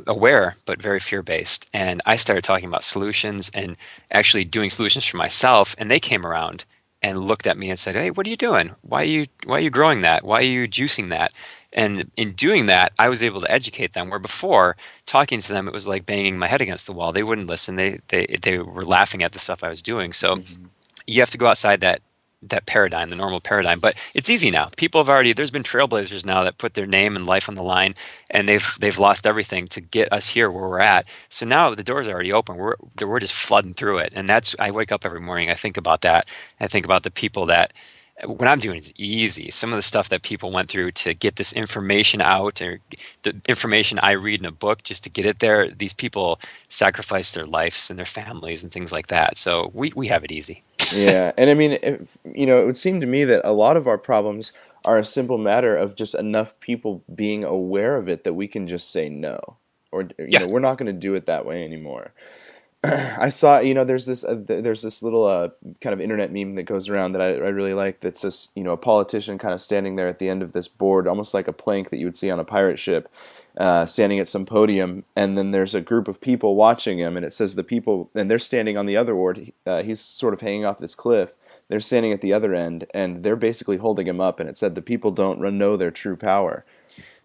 Aware, but very fear-based. And I started talking about solutions and actually doing solutions for myself. And they came around and looked at me and said, "Hey, what are you doing? Why are you growing that? Why are you juicing that?" And in doing that, I was able to educate them. Where before, talking to them, it was like banging my head against the wall. They wouldn't listen. They were laughing at the stuff I was doing. So you have to go outside that paradigm, the normal paradigm. But it's easy now. People have already, there's been trailblazers now that put their name and life on the line, and they've lost everything to get us here where we're at. So now the doors are already open. We're just flooding through it. And I wake up every morning, I think about that. I think about the people that what I'm doing is easy. Some of the stuff that people went through to get this information out, or the information I read in a book just to get it there, these people sacrifice their lives and their families and things like that. So we have it easy. yeah, and I mean, it would seem to me that a lot of our problems are a simple matter of just enough people being aware of it that we can just say no. Or, Yeah. we're not going to do it that way anymore. I saw, there's this little kind of internet meme that goes around that I really like. That's this, a politician kind of standing there at the end of this board, almost like a plank that you would see on a pirate ship, standing at some podium, and then there's a group of people watching him, and it says the people, and they're standing on the other board. He's sort of hanging off this cliff. They're standing at the other end, and they're basically holding him up, and it said the people don't know their true power.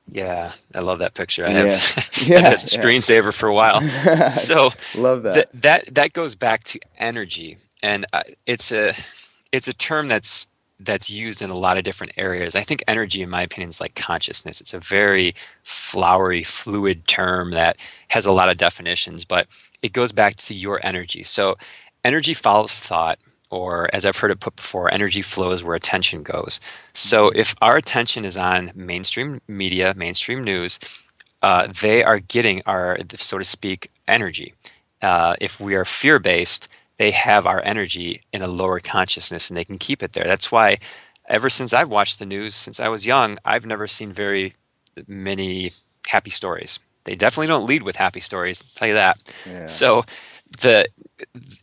Yeah, I love that picture. I have Yeah, that yeah, as a screensaver for a while. So love that that. that goes back to energy, and it's a term that's used in a lot of different areas. I think energy, in my opinion, is like consciousness. It's a very flowery, fluid term that has a lot of definitions, but it goes back to your energy. So energy follows thought, or as I've heard it put before, energy flows where attention goes. So Mhm. if our attention is on mainstream media, mainstream news, they are getting our, so to speak, energy. If we are fear based, they have our energy in a lower consciousness and they can keep it there. That's why, ever since I've watched the news since I was young, I've never seen very many happy stories. They definitely don't lead with happy stories, I'll tell you that. Yeah. So the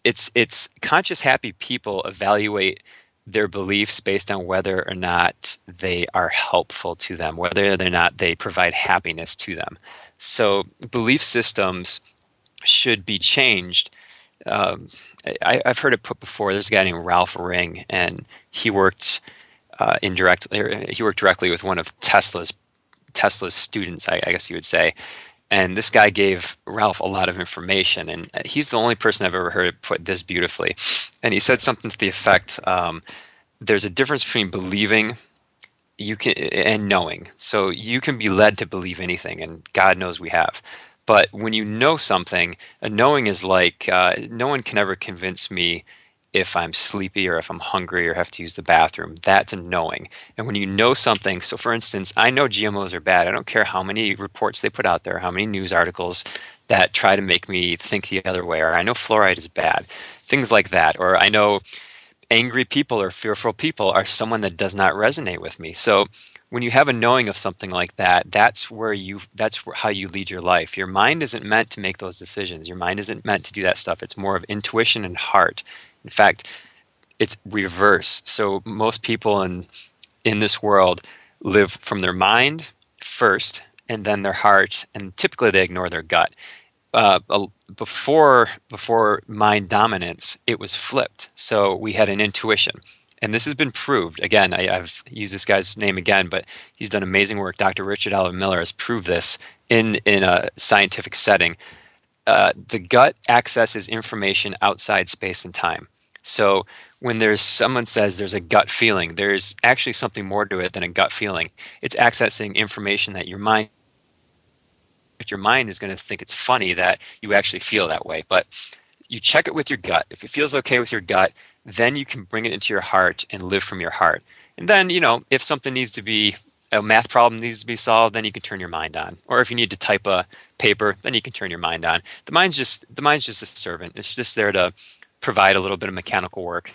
it's conscious happy people evaluate their beliefs based on whether or not they are helpful to them, whether or not they provide happiness to them. So belief systems should be changed. um, I've heard it put before. There's a guy named Ralph Ring, and he worked he worked directly with one of Tesla's students, I guess you would say. And this guy gave Ralph a lot of information, and he's the only person I've ever heard it put this beautifully. And he said something to the effect: "There's a difference between believing you can and knowing. So you can be led to believe anything, and God knows we have. But when you know something, a knowing is like no one can ever convince me if I'm sleepy or if I'm hungry or have to use the bathroom. That's a knowing. And when you know something, so for instance, I know GMOs are bad. I don't care how many reports they put out there, how many news articles that try to make me think the other way, or I know fluoride is bad, things like that, or I know angry people or fearful people are someone that does not resonate with me. So when you have a knowing of something like that, that's how you lead your life. Your mind isn't meant to make those decisions. Your mind isn't meant to do that stuff. It's more of intuition and heart. In fact, it's reverse. So most people in this world live from their mind first and then their heart, and typically they ignore their gut. Before mind dominance, it was flipped. So we had an intuition, and this has been proved. Again, I've used this guy's name again, but he's done amazing work. Dr. Richard Allen Miller has proved this in a scientific setting. The gut accesses information outside space and time. So when there's someone says there's a gut feeling, there's actually something more to it than a gut feeling. It's accessing information that your mind is going to think it's funny that you actually feel that way. But you check it with your gut. If it feels okay with your gut, then you can bring it into your heart and live from your heart. And then, if something needs to be a math problem needs to be solved, then you can turn your mind on. Or if you need to type a paper, then you can turn your mind on. The mind's just a servant. It's just there to provide a little bit of mechanical work.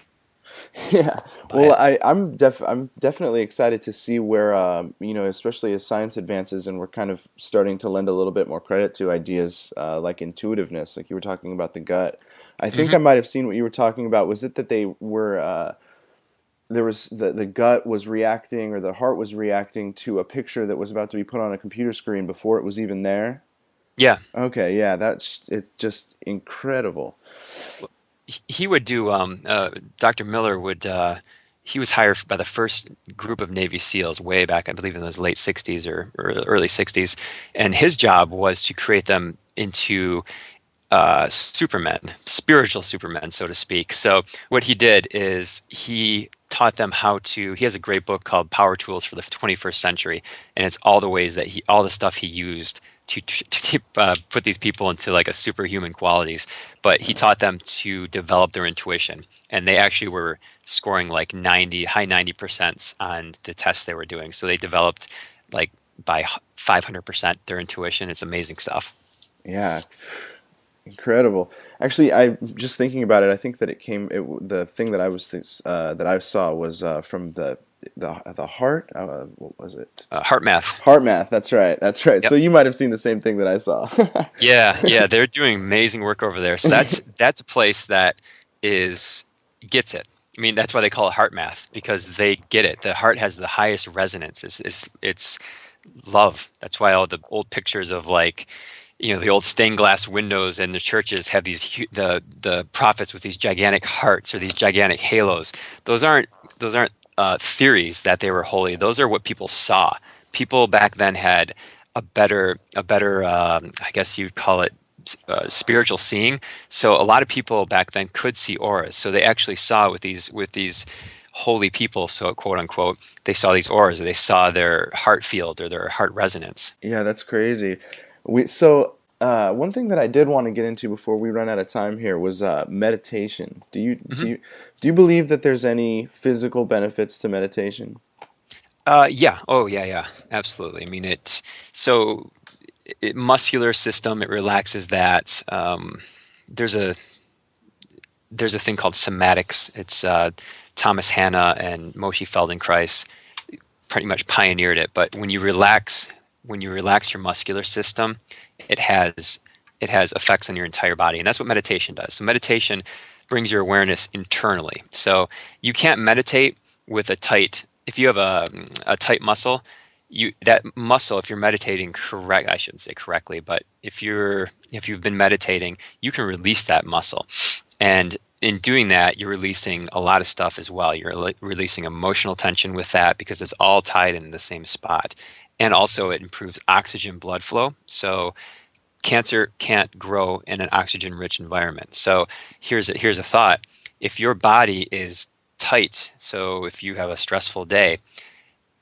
Yeah. Well, But I'm definitely excited to see where especially as science advances and we're kind of starting to lend a little bit more credit to ideas like intuitiveness, like you were talking about the gut. I think I mhm. might have seen what you were talking about. Was it that they were there was the gut was reacting or the heart was reacting to a picture that was about to be put on a computer screen before it was even there? Yeah. Okay, yeah, that's it's just incredible. He would do Dr. Miller would he was hired by the first group of Navy SEALs way back, I believe in those late 60s or early 60s, and his job was to create them into supermen, spiritual supermen, so to speak. So what he did is he taught them how to. He has a great book called Power Tools for the 21st Century, and it's all the ways that all the stuff he used to put these people into like a superhuman qualities. But he taught them to develop their intuition, and they actually were scoring like high 90% on the tests they were doing. So they developed like by 500% their intuition. It's amazing stuff. Yeah, incredible. Actually, I just thinking about it. I think that the thing that that I saw was from the the heart. What was it? Heart math. Heart math. That's right. That's right. Yep. So you might have seen the same thing that I saw. Yeah, they're doing amazing work over there. So that's a place that gets it. I mean, that's why they call it heart math, because they get it. The heart has the highest resonance. It's love. That's why all the old pictures of, like, the old stained glass windows in the churches have the prophets with these gigantic hearts or these gigantic halos. Those aren't theories that they were holy. Those are what people saw. People back then had a better I guess you'd call it spiritual seeing. So a lot of people back then could see auras. So they actually saw with these holy people, so quote unquote, they saw these auras, or they saw their heart field or their heart resonance. Yeah, that's crazy. One thing that I did want to get into before we run out of time here was meditation. Do you believe that there's any physical benefits to meditation? Yeah. Oh, yeah, yeah. Absolutely. I mean, muscular system. It relaxes that. There's a there's a thing called somatics. It's Thomas Hanna and Moshe Feldenkrais pretty much pioneered it. But when you relax your muscular system, it has effects on your entire body, and that's what meditation does. So meditation brings your awareness internally. So you can't meditate with if you have a tight muscle, that muscle, if you're meditating I shouldn't say correctly, but if you've been meditating, you can release that muscle. And in doing that, you're releasing a lot of stuff as well. You're releasing emotional tension with that, because it's all tied in the same spot. And also it improves oxygen blood flow. So cancer can't grow in an oxygen-rich environment. So here's a thought. If your body is tight, so if you have a stressful day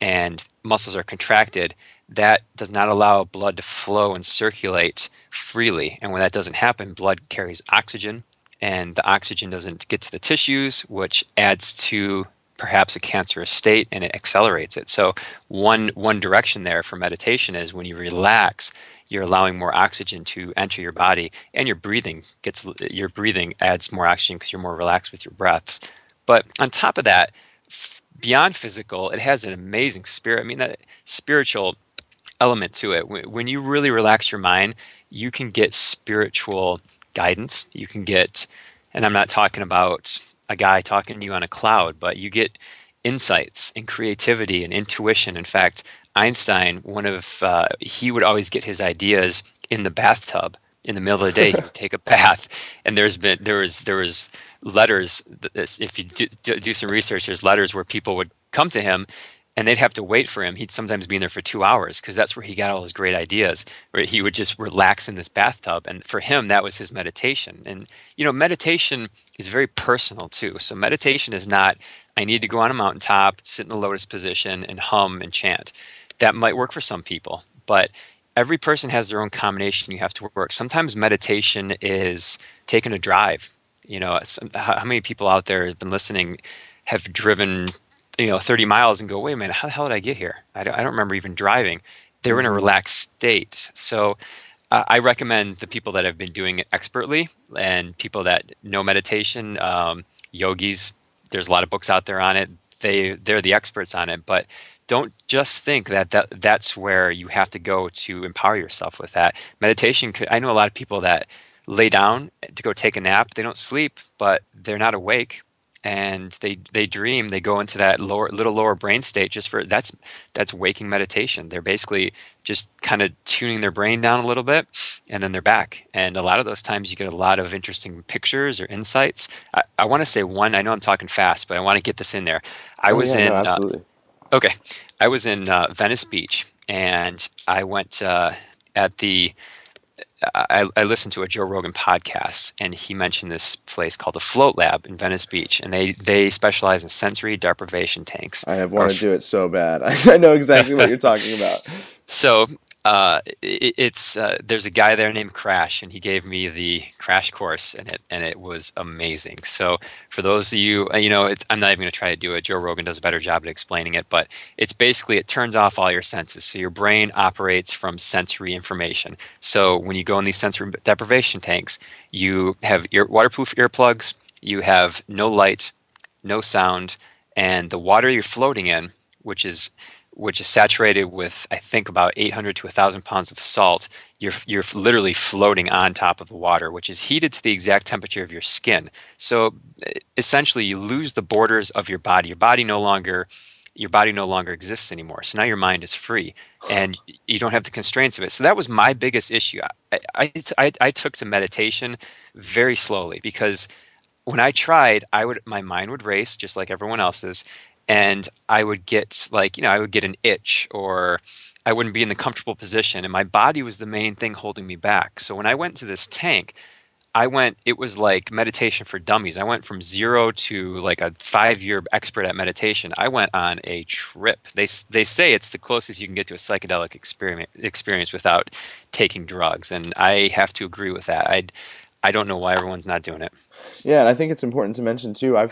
and muscles are contracted, that does not allow blood to flow and circulate freely. And when that doesn't happen, blood carries oxygen, and the oxygen doesn't get to the tissues, which adds to perhaps a cancerous state, and it accelerates it. So one direction there for meditation is when you relax, you're allowing more oxygen to enter your body, and your breathing adds more oxygen because you're more relaxed with your breaths. But on top of that, beyond physical, it has an amazing spirit. I mean, that spiritual element to it. When you really relax your mind, you can get spiritual guidance. You can get, and I'm not talking about a guy talking to you on a cloud, but you get insights and creativity and intuition. In fact, Einstein, he would always get his ideas in the bathtub. In the middle of the day, he would take a bath, and there was letters. If you do some research, there's letters where people would come to him, and they'd have to wait for him. He'd sometimes be in there for 2 hours, because that's where he got all his great ideas, where he would just relax in this bathtub. And for him, that was his meditation. And, meditation is very personal too. So meditation is not, I need to go on a mountaintop, sit in the lotus position, and hum and chant. That might work for some people, but every person has their own combination you have to work. Sometimes meditation is taking a drive. How many people out there have been listening have driven 30 miles and go, wait a minute, how the hell did I get here? I don't remember even driving. They were in a relaxed state. So I recommend the people that have been doing it expertly, and people that know meditation, yogis. There's a lot of books out there on it. They're the experts on it. But don't just think that's where you have to go to empower yourself with that. Meditation I know a lot of people that lay down to go take a nap. They don't sleep, but they're not awake. And they dream. They go into that little lower brain state. That's waking meditation. They're basically just kind of tuning their brain down a little bit, and then they're back. And a lot of those times, you get a lot of interesting pictures or insights. I want to say one. I know I'm talking fast, but I want to get this in there. Absolutely. Okay, I was in Venice Beach, and I went I listened to a Joe Rogan podcast, and he mentioned this place called the Float Lab in Venice Beach, and they specialize in sensory deprivation tanks. I have wanted to do it so bad. I know exactly what you're talking about. So there's a guy there named Crash, and he gave me the crash course in it, and it was amazing. So for those of you, I'm not even going to try to do it. Joe Rogan does a better job at explaining it, but it's basically, it turns off all your senses. So your brain operates from sensory information. So when you go in these sensory deprivation tanks, you have waterproof earplugs, you have no light, no sound, and the water you're floating in, which is saturated with, I think, about 800 to 1,000 pounds of salt. You're literally floating on top of the water, which is heated to the exact temperature of your skin. So essentially, you lose the borders of your body. Your body no longer exists anymore. So now your mind is free, and you don't have the constraints of it. So that was my biggest issue. I took to meditation very slowly, because when I tried, my mind would race just like everyone else's, and I would get I would get an itch, or I wouldn't be in the comfortable position, and my body was the main thing holding me back. So when I went to this tank, it was like meditation for dummies. I went from zero to like a 5-year expert at meditation. I went on a trip. They say it's the closest you can get to a psychedelic experience without taking drugs, and I have to agree with that. I don't know why everyone's not doing it. Yeah, and I think it's important to mention too. I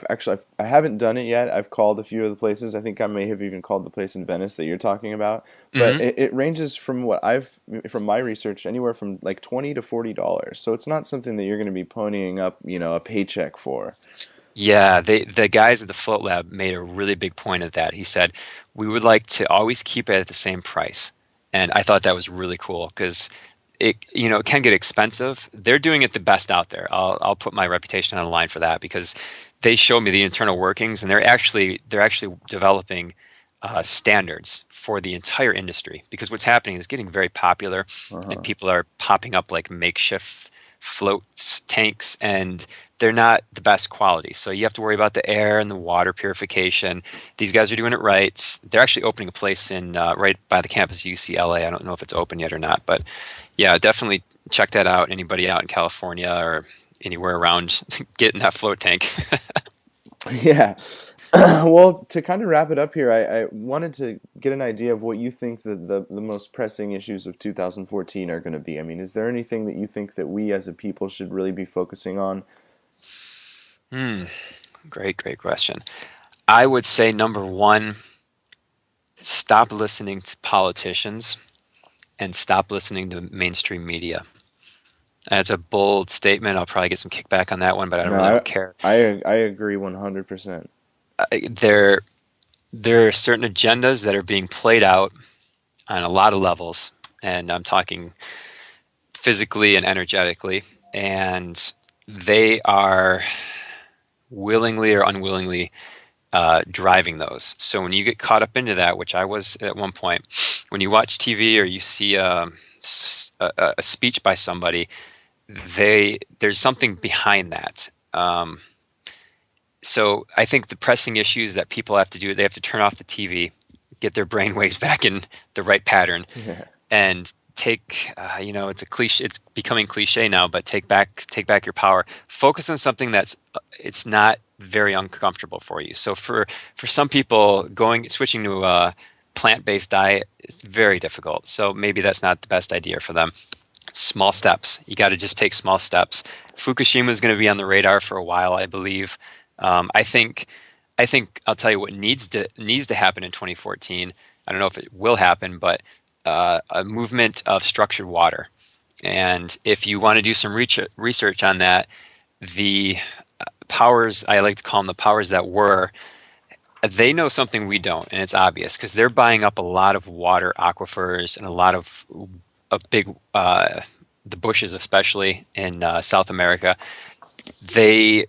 haven't done it yet. I've called a few of the places. I think I may have even called the place in Venice that you're talking about. But Hmm. it ranges from from my research, anywhere from like $20 to $40. So it's not something that you're going to be ponying up, a paycheck for. Yeah, the guys at the Float Lab made a really big point of that. He said, we would like to always keep it at the same price. And I thought that was really cool, because it can get expensive. They're doing it the best out there. I'll put my reputation on the line for that, because they showed me the internal workings, and they're actually developing standards for the entire industry, because what's happening is getting very popular, and Uh-huh. people are popping up like makeshift floats, tanks, and they're not the best quality. So you have to worry about the air and the water purification. These guys are doing it right. They're actually opening a place in right by the campus of UCLA. I don't know if it's open yet or not, but yeah, definitely check that out. Anybody out in California or anywhere around, get in that float tank. Yeah. Well, to kind of wrap it up here, I wanted to get an idea of what you think the most pressing issues of 2014 are going to be. I mean, is there anything that you think that we as a people should really be focusing on? Hmm, great question. I would say number one, stop listening to politicians and stop listening to mainstream media. That's a bold statement. I'll probably get some kickback on that one, but I No, really don't care. I agree 100%. There there are certain agendas that are being played out on a lot of levels, and I'm talking physically and energetically, and they are willingly or unwillingly driving those. So when you get caught up into that, which I was at one point, when you watch TV or you see a speech by somebody, there's something behind that. So I think the pressing issues that people have to do, they have to turn off the TV, get their brainwaves back in the right pattern, Yeah. and take it's a cliche, it's becoming cliche now, but take back your power. Focus on something that's it's not very uncomfortable for you. So for some people, switching to a plant-based diet is very difficult, so maybe that's not the best idea for them. Small steps, you got to just take small steps. Fukushima is going to be on the radar for a while, I believe. I think I'll tell you what needs to happen in 2014. I don't know if it will happen, but a movement of structured water. And if you want to do some research on that, the powers, I like to call them the powers that were, they know something we don't, and it's obvious, because they're buying up a lot of water aquifers and a lot of big, the bushes, especially in South America. They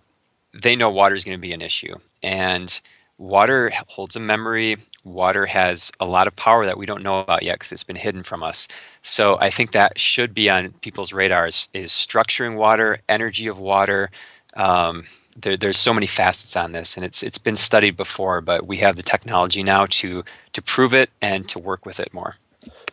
they know water is going to be an issue, and water holds a memory. Water has a lot of power that we don't know about yet, because it's been hidden from us. So I think that should be on people's radars, is structuring water, energy of water. There's so many facets on this, and it's been studied before, but we have the technology now to prove it and to work with it more.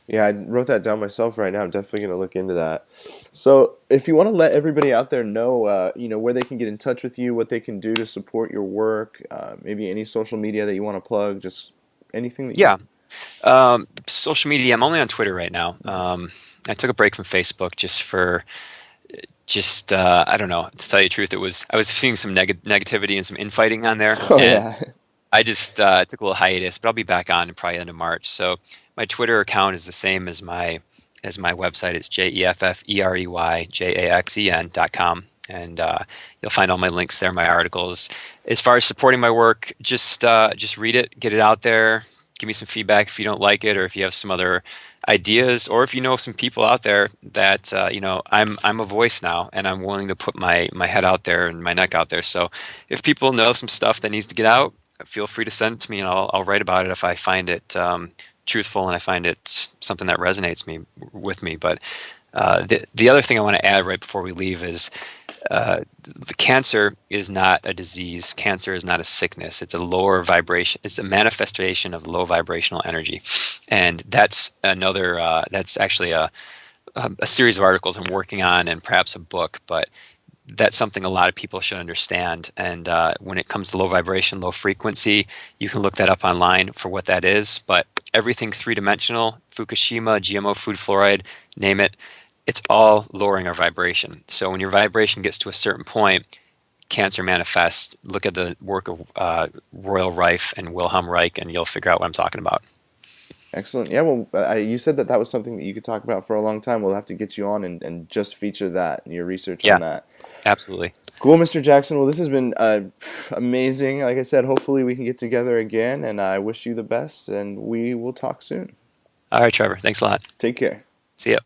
Yeah, I wrote that down myself right now. I'm definitely going to look into that. So, if you want to let everybody out there know, where they can get in touch with you, what they can do to support your work, maybe any social media that you want to plug, just anything that you. Yeah. Social media, I'm only on Twitter right now. I took a break from Facebook just I don't know, to tell you the truth, I was seeing some negativity and some infighting on there, Oh and yeah. I just took a little hiatus, but I'll be back on in probably end of March. So my Twitter account is the same as my website. It's jeffreyjaxen.com, and you'll find all my links there, my articles. As far as supporting my work, just read it, get it out there, give me some feedback if you don't like it, or if you have some other ideas, or if you know some people out there that I'm a voice now, and I'm willing to put my head out there and my neck out there. So if people know some stuff that needs to get out, feel free to send it to me, and I'll write about it if I find it truthful and I find it something that resonates with me. But the other thing I want to add right before we leave is the cancer is not a disease. Cancer is not a sickness. It's a lower vibration. It's a manifestation of low vibrational energy, and that's another. That's actually a series of articles I'm working on, and perhaps a book. But that's something a lot of people should understand. And when it comes to low vibration, low frequency, you can look that up online for what that is. But everything three-dimensional, Fukushima, GMO food, fluoride, name it, it's all lowering our vibration. So when your vibration gets to a certain point, cancer manifests. Look at the work of Royal Rife and Wilhelm Reich, and you'll figure out what I'm talking about. Excellent. Yeah, well, you said that was something that you could talk about for a long time. We'll have to get you on and just feature that and your research Yeah, on that. absolutely. Cool, Mr. Jaxen. Well, this has been amazing. Like I said, hopefully we can get together again, and I wish you the best, and we will talk soon. All right, Trevor. Thanks a lot. Take care. See ya.